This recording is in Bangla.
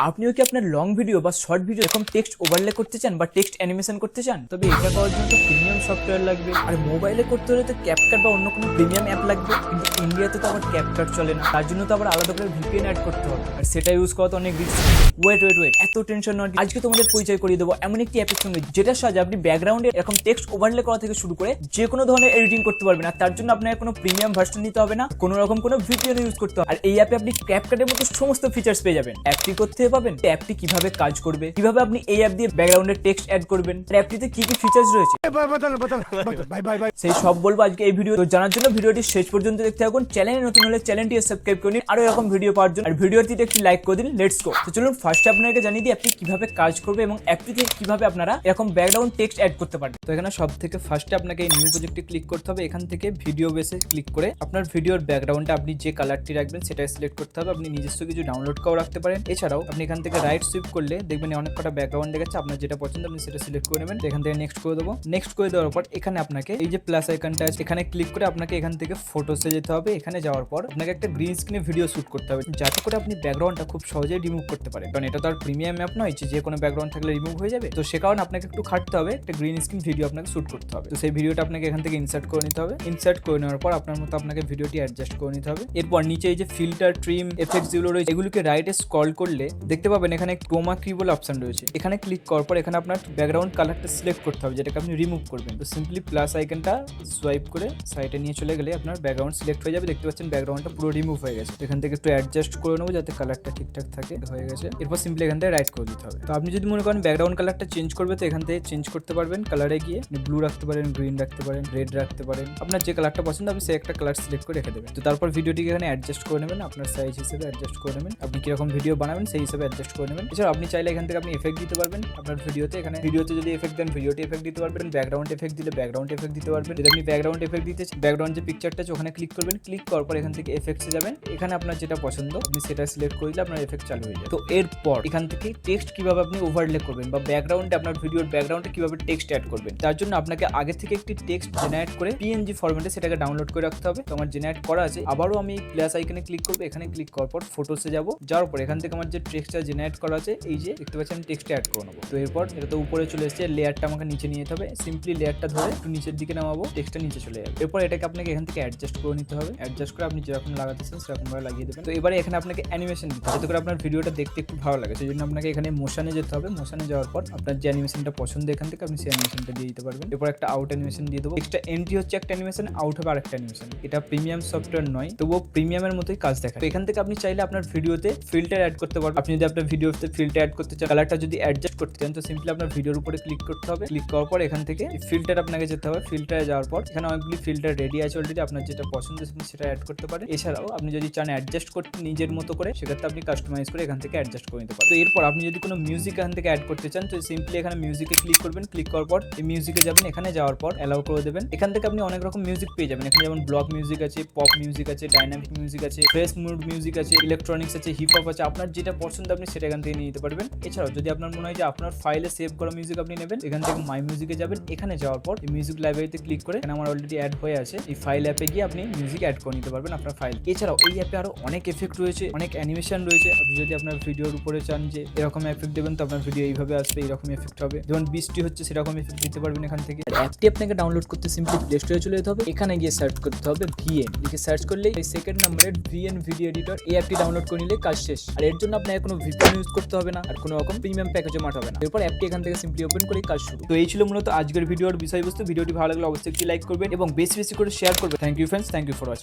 আপনিও কি আপনার লং ভিডিও বা শর্ট ভিডিও এরকম টেক্সট ওভারলে করতে চান বা টেক্সট অ্যানিমেশন করতে চান? তবে এটা করার জন্য তো প্রিমিয়াম সফটওয়্যার লাগবে, আর মোবাইলে করতে হলে তো ক্যাপকাট বা অন্য কোনো প্রিমিয়াম অ্যাপ লাগবে। কিন্তু ইন্ডিয়াতে তো আবার ক্যাপকাট চলে না, তার জন্য তো আবার আলাদা করে ভিপিএন অ্যাড করতে হবে, আর সেটা ইউজ করা তো অনেক রিস্ক। ওয়েট, এত টেনশন নয়, আজকে তোমাদের পরিচয় করিয়ে দেবো এমন একটি অ্যাপের সঙ্গে যেটার সাহায্যে আপনি ব্যাকগ্রাউন্ডে এরকম টেক্সট ওভারলে করা থেকে শুরু করে যে কোনো ধরনের এডিটিং করতে পারবেন। আর তার জন্য আপনার কোনো প্রিমিয়াম ভার্সন নিতে হবে না, কোনো রকম কোনো ভিপিএন ইউজ করতে হবে। আর এই অ্যাপে আপনি ক্যাপকাটের মতো সমস্ত ফিচার্স পেয়ে যাবেন। অ্যাপটি করতে পাবেন, অ্যাপটি কিভাবে কাজ করবে, কিভাবে আপনি এই অ্যাপ দিয়ে ব্যাকগ্রাউন্ডে টেক্সট অ্যাড করবেন, অ্যাপটিতে কি কি ফিচার্স রয়েছে, সেই সব বলবো আজকে এই ভিডিও। তো জানার জন্য ভিডিওটি শেষ পর্যন্ত দেখতে থাকুন। চ্যানেলে নতুন হলে চ্যানেলটি সাবস্ক্রাইব করে নিন আরো এরকম ভিডিও পাওয়ার জন্য, আর ভিডিওটিতে একটি লাইক করে দিন। Let's go. তো চলুন ফার্স্টে আপনাকে জানিয়ে দিই অ্যাপটি কিভাবে কাজ করবে এবং অ্যাপটিতে কিভাবে আপনারা এরকম ব্যাকগ্রাউন্ড টেক্সট অ্যাড করতে পারবেন। তো এখানে সব থেকে ফার্স্টে আপনাকে এই নিউ প্রজেক্টে ক্লিক করতে হবে। এখান থেকে ভিডিও বেসে ক্লিক করে আপনার ভিডিওর ব্যাকগ্রাউন্ডে আপনি যে কালারটি রাখবেন সেটা সিলেক্ট করতে হবে। আপনি নিজস্ব কিছু ডাউনলোড করেও রাখতে পারেন। এছাড়াও আপনি এখান থেকে রাইট সুইপ করলে দেখবেন অনেক কটা ব্যাকগ্রাউন্ড দেখাচ্ছে, আপনার যেটা পছন্দ আপনি সেটা সিলেক্ট করে নেবেন। এখান থেকে নেক্সট করে দেবো। নেক্সট করে দেওয়ার পর এখানে আপনাকে এই যে প্লাস আইকনটা আছে এখানে ক্লিক করে আপনাকে এখান থেকে ফটোসে যেতে হবে। এখানে যাওয়ার পর আপনাকে একটা গ্রিন স্ক্রিনে ভিডিও শুট করতে হবে, যাতে করে আপনি ব্যাকগ্রাউন্ডটা খুব সহজেই রিমুভ করতে পারেন। কারণ এটা তো আর প্রিমিয়াম অ্যাপ নয় যে কোনো ব্যাকগ্রাউন্ড থাকলে রিমুভ হয়ে যাবে। তো সে কারণে আপনাকে একটু খাটতে হবে, একটা গ্রিন স্ক্রিন ভিডিও আপনাকে শুট করতে হবে। তো সেই ভিডিওটা আপনাকে এখান থেকে ইনসার্ট করে নিতে হবে। ইনসার্ট করে নেওয়ার পর আপনার মতো আপনাকে ভিডিওটি অ্যাডজাস্ট করে নিতে হবে। এরপর নিচে এই যে ফিল্টার, ট্রিম, এফেক্টস যেগুলো রয়েছে এগুলোকে রাইটে স্ক্রল করলে দেখতে পাবেন এখানে ক্রোমা কি বলে অপশন রয়েছে। এখানে ক্লিক করার পর এখানে আপনার ব্যাকগ্রাউন্ড কালারটা সিলেক্ট করতে হবে, যেটাকে আপনি রিমুভ করবেন। তো সিম্পলি প্লাস আইকনটা সোয়াইপ করে সাইডে নিয়ে চলে গেলে আপনার ব্যাকগ্রাউন্ড সিলেক্ট হয়ে যাবে। দেখতে পাচ্ছেন ব্যাকগ্রাউন্ডটা পুরো রিমুভ হয়ে গেছে। এখান থেকে একটু অ্যাডজাস্ট করে নেবো যাতে কালারটা ঠিকঠাক থাকে। হয়ে গেছে। এরপর সিম্পলি এখান থেকে রাইট করে দিতে হবে। তো আপনি যদি মনে করেন ব্যাকগ্রাউন্ড কালারটা চেঞ্জ করবে তো এখান থেকে চেঞ্জ করতে পারবেন। কালারে গিয়ে ব্লু রাখতে পারেন, গ্রিন রাখতে পারেন, রেড রাখতে পারেন। আপনার যে কালারটা পছন্দ আপনি সেই একটা কালার সিলেক্ট করে রেখে দেবেন। তো তারপর ভিডিওটিকে এখানে অ্যাডজাস্ট করে নেবেন, আপনার সাইজ হিসেবে অ্যাডজাস্ট করে নেবেন। আপনি কিরকম ভিডিও বানাবেন সেই হিসেবে অ্যাডজাস্ট করে নেবেন। এছাড়া আপনি চাইলে এখান থেকে আপনি এফেক্ট দিতে পারবেন আপনার ভিডিওতে। এখানে ভিডিওতে যদি এফেক্ট দেন ভিডিওতে এফেক্ট দিতে পারবেন, ব্যাকগ্রাউন্ড এফেক্ট দিলে ব্যাকগ্রাউন্ড এফেক্ট দিতে পারবেন। যদি আপনি ব্যাকগ্রাউন্ড এফেক্ট দিতে ব্যাকগ্রাউন্ড যে পিকচারটা আছে ওখানে ক্লিক করবেন। ক্লিক করার পর এখান থেকে এফেক্টসে যাবেন। এখানে আপনার যেটা পছন্দ আপনি সেটা সিলেক্ট করে দিলে আপনার এফেক্ট চালু হয়ে যাবে। তো এরপর এখান থেকে টেক্সট কিভাবে আপনি ওভারলে করবেন বা ব্যাকগ্রাউন্ডে আপনার ভিডিওর ব্যাকগ্রাউন্ডে কিভাবে টেক্সট অ্যাড করবেন, তার জন্য আপনাকে আগে থেকে একটি টেক্সট জেনারেট করে পিএনজি ফরম্যাটে সেটাকে ডাউনলোড করে রাখতে হবে। তো আমার জেনারেট করা আছে। আবারও আমি প্লাস আইকনে ক্লিক করব। এখানে ক্লিক করার পর ফটোসে যাব। যাওয়ার পর এখান থেকে আমার যে টেক্সটটা জেনারেট করা আছে এই যে দেখতে পাচ্ছেন আমি টেক্সটে অ্যাড করে নেবো। তো এরপর এটা তো উপরে চলে এসেছে, লেয়ারটা আমাকে নিচে নিয়ে যেতে হবে। সিম্পলি লেয়ারটা ধরে একটু নিচের দিকে নামাবো, টেক্সটটা নিচে চলে যাবে। এরপর এটাকে আপনাকে এখান থেকে অ্যাডজাস্ট করে নিতে হবে। অ্যাডজাস্ট করে আপনি যেরকম লাগাতেছেন সেরকম ভাবে লাগিয়ে দেবেন। তো এবারে এখানে আপনাকে অ্যানিমেশন দিতে হবে যাতে করে আপনার ভিডিওটা দেখতে একটু ভালো লাগে। সেই জন্য আপনাকে এখানে মোশনে যেতে হবে। মোশনে যাওয়ার পর আপনার যে অ্যানিমেশনটা পছন্দ এখান থেকে আপনি সেই অ্যানিমেশনটা দিয়ে দিতে পারবেন। এরপর একটা আউট অ্যানিমেশন দিয়ে দেবো। এক্সট্রা এন্ট্রি হচ্ছে একটা অ্যানিমেশন, আউট হবে আরেকটা অ্যানিমেশন। এটা প্রিমিয়াম সফটওয়্যার নয়, তবুও প্রিমিয়ামের মতোই কাজ দেখায়। তো এখান থেকে আপনি চাইলে আপনার ভিডিওতে ফিল্টার অ্যাড করতে পারবেন। আপনি যদি আপনার ভিডিওতে ফিল্টার অ্যাড করতে চান, কালারটা যদি অ্যাডজাস্ট করতে চান তো সিম্পলি আপনার ভিডিওর উপরে ক্লিক করতে হবে। ক্লিক করার পর এখান থেকে ফিল্টার আপনাকে যেতে হবে। ফিল্টারে যাওয়ার পর এখানে অনেকগুলি ফিল্টার রেডি আছে অলরেডি, আপনার যেটা পছন্দ সেটা অ্যাড করতে পারেন। এছাড়াও আপনি যদি চান অ্যাডজাস্ট করতে নিজের মতো করে সেক্ষেত্রে আপনি কাস্টমাইজ করে এখান থেকে অ্যাডজাস্ট করে নিতে পারেন। তো এরপর আপনি যদি কোনো মিউজিক এখান থেকে অ্যাড করতে চান তো সিম্পলি এখানে মিউজিকে ক্লিক করবেন। ক্লিক করার পর এই মিউজিকে যাবেন। এখানে যাওয়ার পর অ্যালাউ করে দেবেন। এখান থেকে আপনি অনেক রকম মিউজিক পেয়ে যাবেন। এখানে যেমন ব্লক মিউজিক আছে, পপ মিউজিক আছে, ডাইনামিক মিউজিক আছে, ফ্রেশ মুড মিউজিক আছে, ইলেকট্রনিক্স আছে, হিপ হপ আছে। আপনার যেটা পছন্দ আপনি সেটা এখান থেকে নিয়ে নিতে পারবেন। এছাড়াও যদি আপনার মনে হয় যে আপনার ফাইলে সেভ করা মিউজিক আপনি নেবেন, এখান থেকে মাই মিউজিকে যাবেন। এখানে যাওয়ার পর এই মিউজিক লাইব্রেরিতে ক্লিক করে এখানে আমার অলরেডি অ্যাড হয়ে আছে, এই ফাইল অ্যাপে গিয়ে আপনি মিউজিক অ্যাড করে নিতে পারবেন আপনার ফাইল। এছাড়াও এই অ্যাপে আরো অনেক এফেক্ট রয়েছে, অনেক অ্যানিমেশন রয়েছে। আপনি যদি আপনার ভিডিওর উপরে চান যে এরকম এফেক্ট দেবেন তো আপনার ভিডিও এইভাবে আসবে, এরকম এফেক্ট হবে। যেমন বৃষ্টি হচ্ছে সেরকম এফেক্ট দিতে পারবেন এখান থেকে। অ্যাপটি আপনাকে ডাউনলোড করতে সিম্পলি প্লে স্টোরে চলে যেতে হবে। এখানে গিয়ে সার্চ করতে হবে ভিএন, লিখে সার্চ করলে এই সেকেন্ড নম্বরের ভিএন ভিডিও এডিটর এই অ্যাপটি ডাউনলোড করে নিলে কাজ শেষ। আর এর জন্য আপনাকে কোনো ভিপিএন ইউজ করতে হবে না, আর কোনো রকম প্রিমিয়াম প্যাকেজও মাঠাবে হবে না। এরপর অ্যাপটি এখান থেকে সিম্পলি ওপেন করে কাজ শুরু। তো এই ছিল মূলত আজকের ভিডিওর বিষয়বস্তু। ভিডিওটি ভালো লাগলে অবশ্যই একটি লাইক করবেন এবং বেশি বেশি করে শেয়ার করবেন। Thank you friends, thank you for watching.